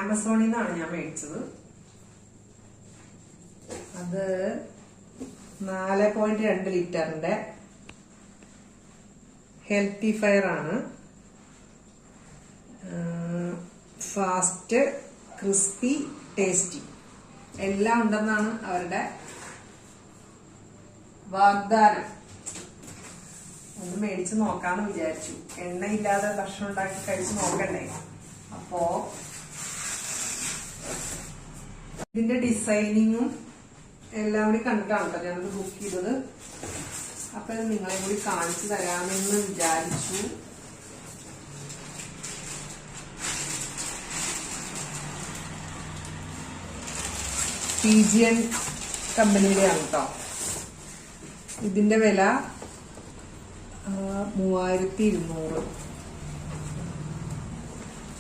ആമസോണിൽ നിന്നാണ് ഞാൻ മേടിച്ചത്. അത് 4.2 ലിറ്ററിന്റെ ഹെൽത്തി ഫയർ ആണ്. ഫാസ്റ്റ്, ക്രിസ്പി, ടേസ്റ്റി എല്ലാം ഉണ്ടെന്നാണ് അവരുടെ വാഗ്ദാനം. ഒന്ന് മേടിച്ച് നോക്കാന്ന് വിചാരിച്ചു. എണ്ണയില്ലാതെ ഭക്ഷണം ഉണ്ടാക്കി കഴിച്ച് നോക്കണ്ടേ. അപ്പോ ഇതിന്റെ ഡിസൈനിങ്ങും എല്ലാം കൂടി കണ്ടിട്ടാണ് കേട്ടോ ഞാനത് ബുക്ക് ചെയ്തത്. അപ്പൊ ഇത് നിങ്ങളെ കൂടി കാണിച്ചു തരാമെന്ന് വിചാരിച്ചു. പിജിയൻ കമ്പനിയുടെയാണ് കേട്ടോ. ഇതിന്റെ വില 3200.